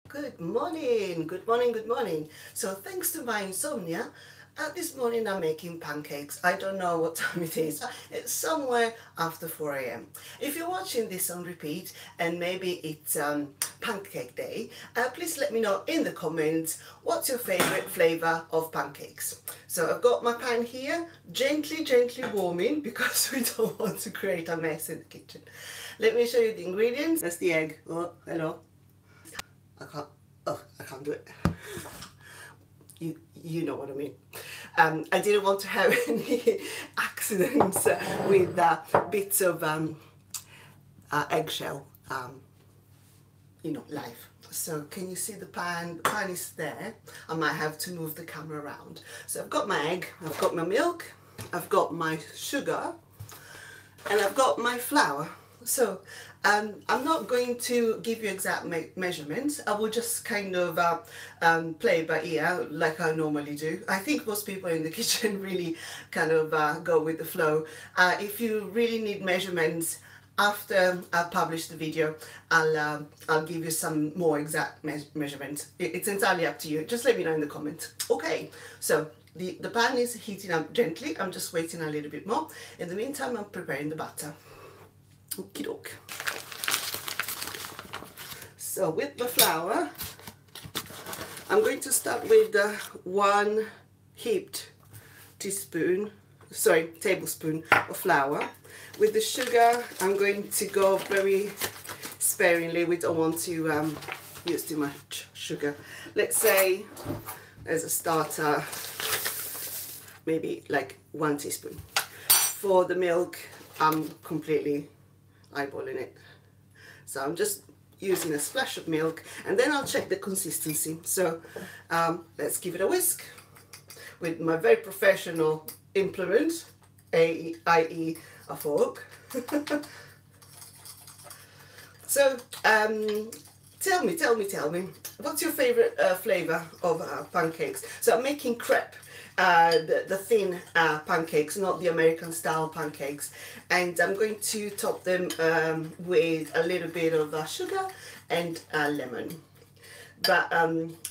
Good morning, good morning, good morning. So thanks to my insomnia, this morning I'm making pancakes. I don't know what time it is. It's somewhere after 4 a.m. If you're watching this on repeat and maybe it's pancake day, please let me know in the comments what's your favorite flavor of pancakes. So I've got my pan here, gently warming because we don't want to create a mess in the kitchen. Let me show you the ingredients. That's the egg. Oh, hello. I can't do it. You know what I mean. I didn't want to have any accidents with bits of eggshell, live. So can you see the pan? The pan is there. I might have to move the camera around. So I've got my egg, I've got my milk, I've got my sugar, and I've got my flour. So I'm not going to give you exact measurements. I will just kind of play by ear like I normally do. I think most people in the kitchen really kind of go with the flow. If you really need measurements, after I publish the video, I'll give you some more exact measurements. It's entirely up to you. Just let me know in the comments. Okay, so the pan is heating up gently. I'm just waiting a little bit more. In the meantime, I'm preparing the batter. Okie doke. So with the flour, I'm going to start with 1 heaped tablespoon of flour. With the sugar, I'm going to go very sparingly. We don't want to use too much sugar. Let's say, as a starter, maybe like 1 teaspoon. For the milk, I'm completely eyeballing it. So I'm just using a splash of milk, and then I'll check the consistency. So let's give it a whisk with my very professional implement, i.e. a fork. So tell me, what's your favorite flavor of pancakes? So I'm making crepe, the thin pancakes, not the American style pancakes, and I'm going to top them with a little bit of sugar and lemon. But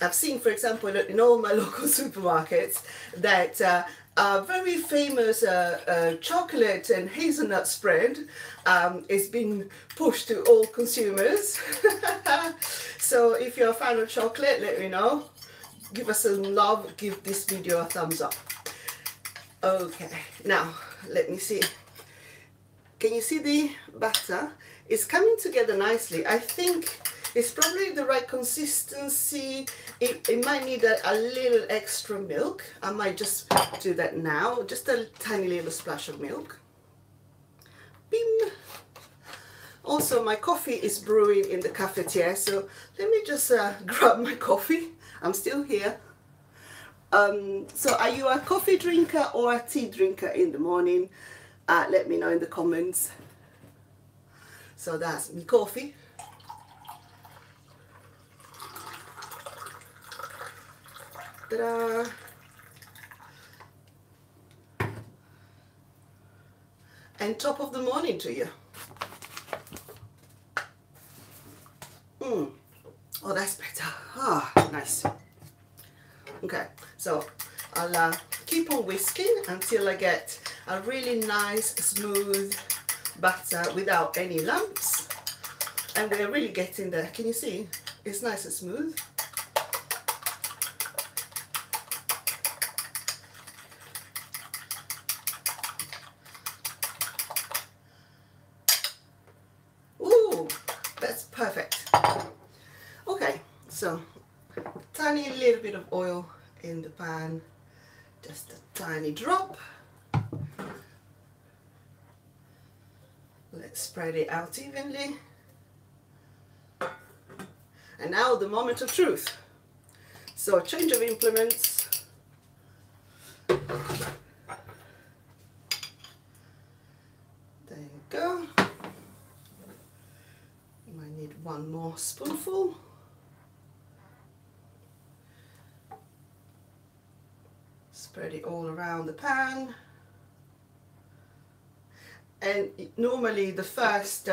I've seen, for example, in all my local supermarkets that a very famous chocolate and hazelnut spread is being pushed to all consumers. So if you're a fan of chocolate, let me know. Give us some love, give this video a thumbs up. Okay, now let me see. Can you see the batter? It's coming together nicely. I think it's probably the right consistency. It might need a little extra milk. I might just do that now. Just a tiny little splash of milk. Bing! Also, my coffee is brewing in the cafetiere, so let me just grab my coffee. I'm still here. So are you a coffee drinker or a tea drinker in the morning? Let me know in the comments. So that's my coffee. Ta-da! And top of the morning to you. Oh, that's better. Ah, nice. Okay, so I'll keep on whisking until I get a really nice, smooth batter without any lumps. And we're really getting there. Can you see? It's nice and smooth. Ooh, that's perfect. Okay, so tiny little bit of oil in the pan, just a tiny drop. Let's spread it out evenly. And now the moment of truth. So change of implements. There you go. You might need 1 more spoonful. Spread it all around the pan. And normally the first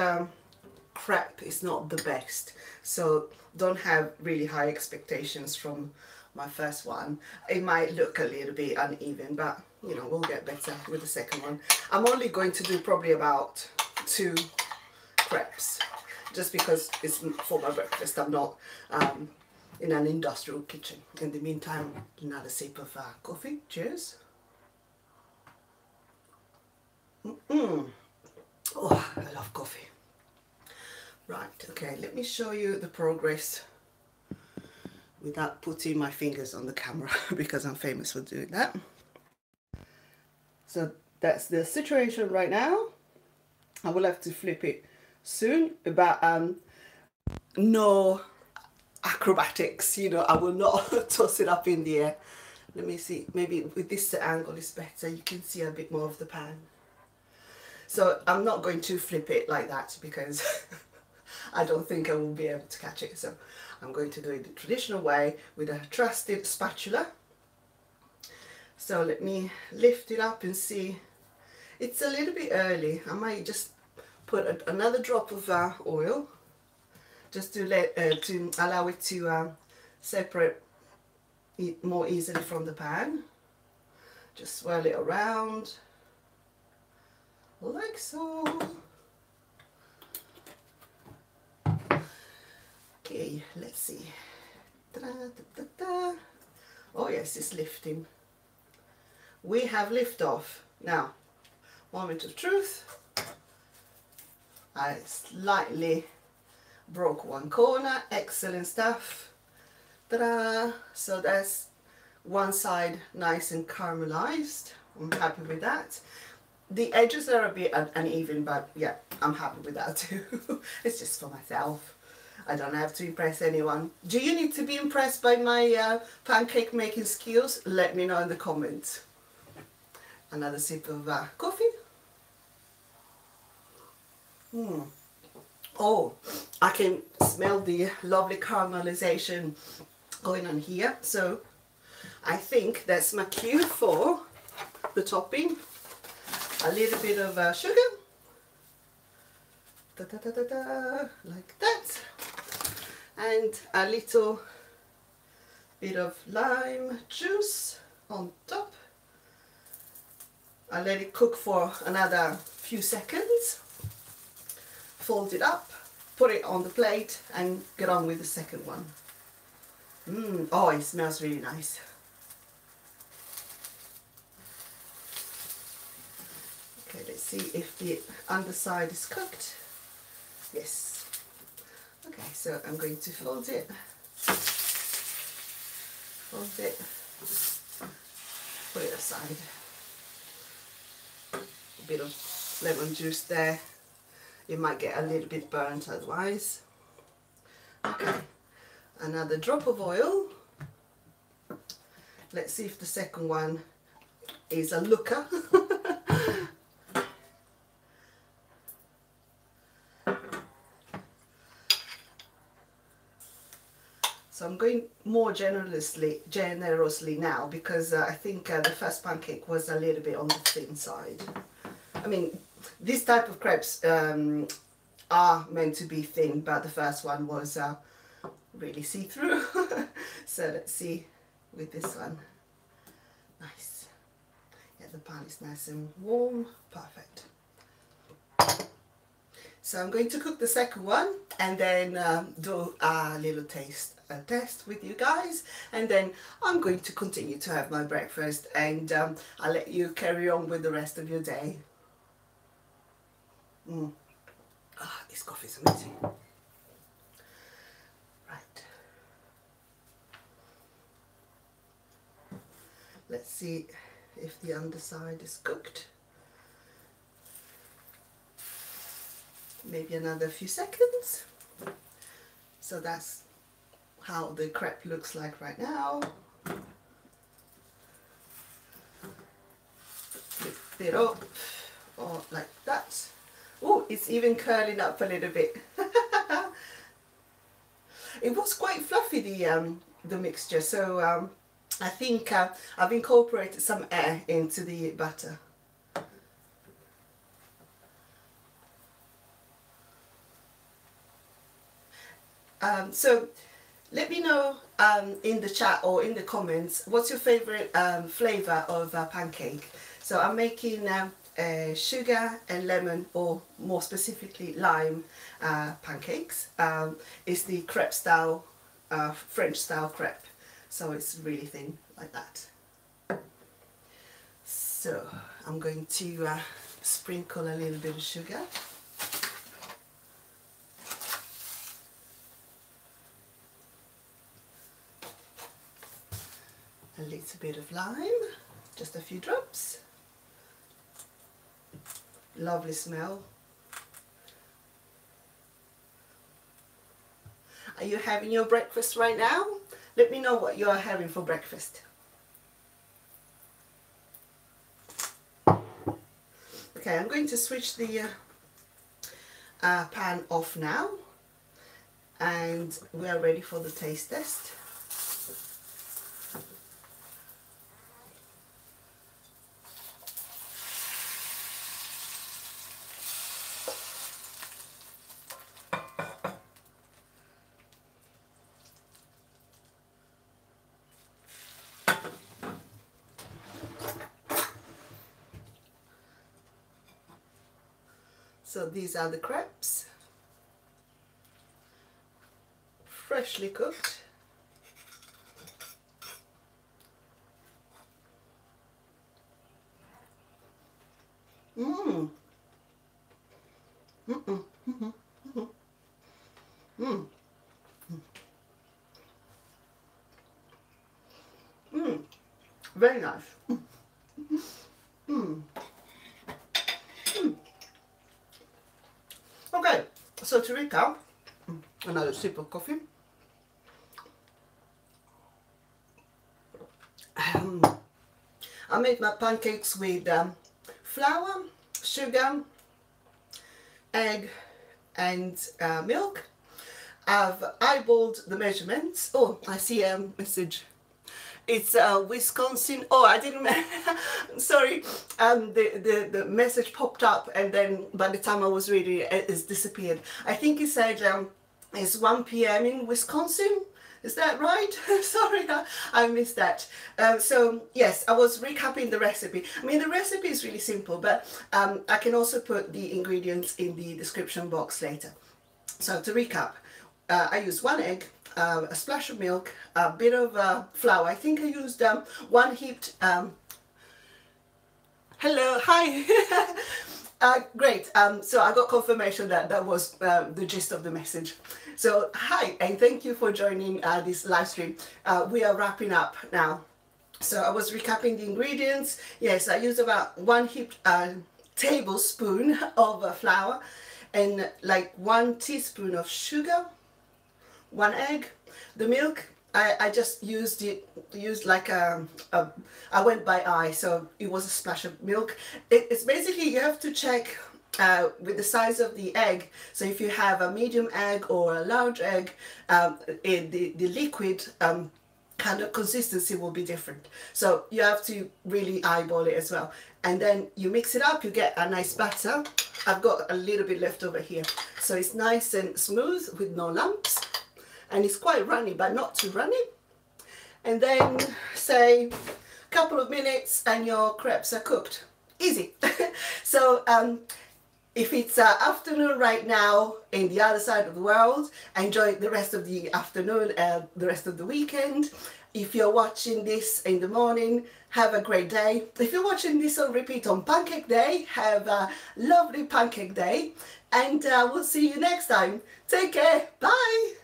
crepe is not the best, so don't have really high expectations from my first one. It might look a little bit uneven, but you know, we'll get better with the second one. I'm only going to do probably about 2 crepes, just because it's for my breakfast. I'm not in an industrial kitchen. In the meantime, another sip of coffee. Cheers. Oh, I love coffee. Right, okay, let me show you the progress without putting my fingers on the camera because I'm famous for doing that. So that's the situation right now. I will have to flip it soon, but no acrobatics, you know, I will not toss it up in the air. Let me see, maybe with this angle is better, you can see a bit more of the pan. So I'm not going to flip it like that because I don't think I will be able to catch it. So I'm going to do it the traditional way with a trusted spatula. So let me lift it up and see. It's a little bit early. I might just put another drop of oil just to allow it to separate it more easily from the pan. Just swirl it around like so. Okay, let's see. Ta-da. Oh yes, it's lifting. We have liftoff. Now, moment of truth. I slightly broke one corner. Excellent stuff. Ta-da! So that's one side nice and caramelized. I'm happy with that. The edges are a bit uneven, but yeah, I'm happy with that too. It's just for myself. I don't have to impress anyone. Do you need to be impressed by my pancake making skills? Let me know in the comments. Another sip of coffee. Oh, I can smell the lovely caramelization going on here. So I think that's my cue for the topping. A little bit of sugar. Da, da, da, da, da, like that. And a little bit of lime juice on top. I let it cook for another few seconds. Fold it up, put it on the plate and get on with the second one. Oh, it smells really nice. Okay, let's see if the underside is cooked. Yes. Okay, so I'm going to fold it, put it aside. A bit of lemon juice there. It might get a little bit burnt otherwise. Okay, another drop of oil. Let's see if the second one is a looker. So I'm going more generously now because I think the first pancake was a little bit on the thin side. I mean, this type of crepes are meant to be thin, but the first one was really see-through. So let's see with this one. Nice. Yeah, the pan is nice and warm. Perfect. So I'm going to cook the second one and then do a little test with you guys, and then I'm going to continue to have my breakfast, and I'll let you carry on with the rest of your day. This coffee is amazing. Right. Let's see if the underside is cooked. Maybe another few seconds. So that's how the crepe looks like right now. Lift it up, or like that. Oh, it's even curling up a little bit. It was quite fluffy, the mixture, so I think I've incorporated some air into the batter. So let me know in the chat or in the comments, what's your favorite flavor of pancake? So I'm making sugar and lemon, or more specifically lime pancakes. It's the crepe style, French style crepe. So it's really thin like that. So I'm going to sprinkle a little bit of sugar. A little bit of lime, just a few drops. Lovely smell. Are you having your breakfast right now? Let me know what you are having for breakfast. Okay, I'm going to switch the pan off now, and we are ready for the taste test. So these are the crepes, freshly cooked. Mmm. Mm-mm. Mm-hmm. Mm-hmm. Mm. Mm. Very nice. Mm. Mm. Mm. Okay, so to recap, another sip of coffee. I made my pancakes with flour, sugar, egg and milk. I've eyeballed the measurements. Oh, I see a message. It's Wisconsin. Oh, I didn't. Sorry. The message popped up, and then by the time I was reading it, it's disappeared. I think it said it's 1 p.m. in Wisconsin. Is that right? Sorry, I missed that. So yes, I was recapping the recipe. I mean, the recipe is really simple, but I can also put the ingredients in the description box later. So to recap, I used 1 egg, a splash of milk, a bit of flour. I think I used 1 heaped... Hello, hi! Great, so I got confirmation that that was the gist of the message. So hi, and thank you for joining this live stream. We are wrapping up now. So I was recapping the ingredients. Yes, I used about 1 heaped tablespoon of flour, and like 1 teaspoon of sugar, 1 egg. The milk, I just used like I went by eye, so it was a splash of milk. It's basically, you have to check with the size of the egg. So if you have a medium egg or a large egg, the liquid kind of consistency will be different. So you have to really eyeball it as well. And then you mix it up, you get a nice batter. I've got a little bit left over here. So it's nice and smooth with no lumps. And it's quite runny, but not too runny. And then say a couple of minutes and your crepes are cooked. Easy. So if it's afternoon right now in the other side of the world, enjoy the rest of the afternoon and the rest of the weekend. If you're watching this in the morning, have a great day. If you're watching this on repeat on Pancake Day, have a lovely Pancake Day. And we'll see you next time. Take care. Bye.